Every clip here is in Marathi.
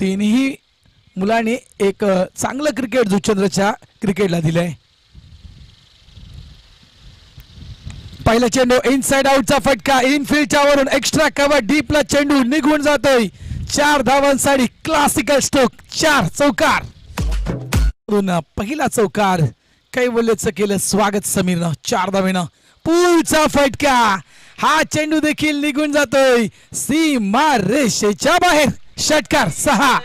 तिन्ही मुलांनी एक चांगलं क्रिकेट जुचंद्रच्या क्रिकेटला दिलंय. पहिला चेंडू इनसाइड आउटचा फटका, इनफिल्डच्या वरून एक्स्ट्रा कव्हर डीपला चेंडू निघून जातोय. 4 धावांसाठी क्लासिकल स्ट्रोक, 4 चौकार. पहिला चौकार कैवल्यचं केलं स्वागत समीरनं 4 धावेनं. पुढचा फटका, हा चेंडू देखील निघून जातोय सीमा रेषेच्या बाहेर. षटकार 6.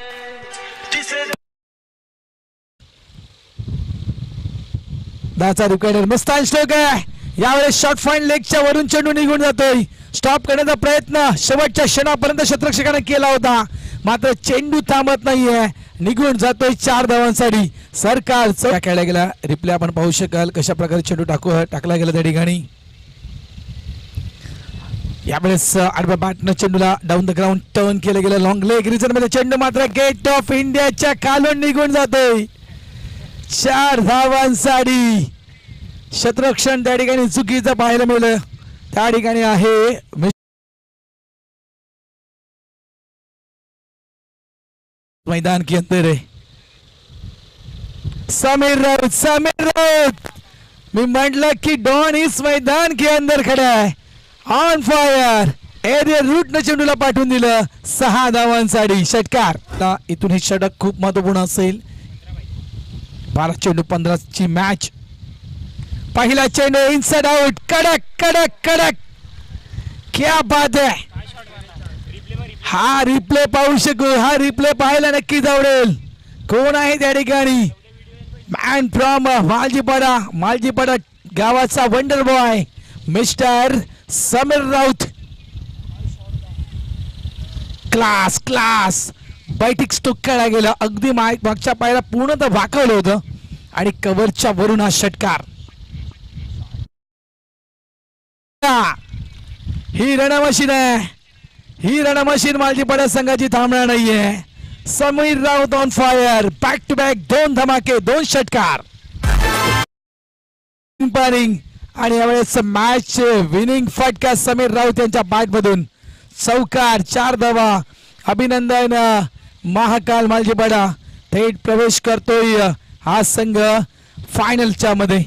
दाचा रुकेडर मस्तान स्ट्रोक आहे. यावेळेस शॉर्ट पॉइंट लेगच्या वरून चेंडू निघून जातोय. स्टॉप करण्याचा प्रयत्न शेवटच्या क्षणापर्यंत क्षेत्ररक्षकाने केला होता, मात्र चेंडू थांबत नाहीये, निघून जातोय 4 धावांसाठी. सरकार खेळला गेला. रिप्ले आपण पाहू शकाल कशा प्रकारे चेंडू टाकला गेला त्या ठिकाणी. यावेळेस आडव्या बॅटनं चेंडूला डाऊन द ग्राउंड टर्न केलं गेलं. लॉंग लेग रिजन मध्ये चेंडू मात्र गेट ऑफ इंडियाच्या खालून निघून जातोय. 4 धावांसाठी क्षेत्ररक्षण त्या ठिकाणी चुकीचं पाहायला मिळलं. त्या ठिकाणी आहे मैदान के अंदर है समीर राउत. मी म्हटलं की डॉन इस मैदान के अंदर खड़ा है, ऑन फायर. एरियर रूट न चेंडूला पाठवून दिलं 6 धावांसाठी. षटकार. इथून हे षटक खूप महत्वपूर्ण असेल. 12 चेंडू 15 ची मॅच. पहिला चेंडू इनसाइड आउट, कडक कडक कडक, क्या बात है. हा रिप्ले पाहू शकू, हा रिप्ले पाहायला नक्कीच आवडेल. कोण आहे त्या ठिकाणी? मॅन फ्रॉम मालजीपाडा गावाचा wonder boy mister Sameer Raut. Class class बैठक स्टोक केला गेला. अगदी मागच्या पायाला पूर्णतः वाकवलं होतं आणि कव्हरच्या वरून हा षटकार. ही रणमशीन आहे, ही रणमशीन मालजीपाडा संघाची थांबणार नाहीये. Sameer Raut on fire. Back to back 2 धमाके, 2 षटकार. आणि यावेळेस मॅच विनिंग फटका समीर राऊत यांच्या बॅट मधून. चौकार, 4 धावा. अभिनंदन. महाकाल मालजीपाडा थेट प्रवेश करतोय हा संघ फायनलच्या मध्ये.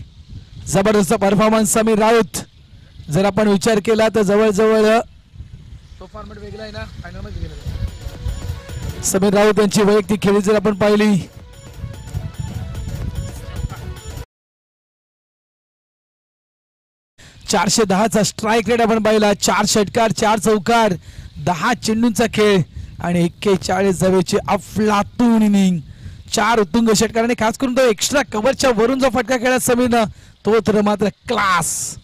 जबरदस्त परफॉर्मन्स समीर राऊत. जर आपण विचार केला तर जवळजवळ तो फॉर्मॅट वेगळा आहे ना, फायनल मध्ये गेला. समीर राऊत यांची वैयक्तिक खेळी जर आपण पाहिली, 410चा स्ट्राईक रेट आपण पाहिला. 4 षटकार, 4 चौकार, 10 चेंडूंचा खेळ आणि 41 धावेची अफलातून इनिंग. 4 उत्तुंग षटकार आणि खास करून तो एक्स्ट्रा कव्हरच्या वरून जो फटका खेळला समीरनं, तो तर मात्र क्लास.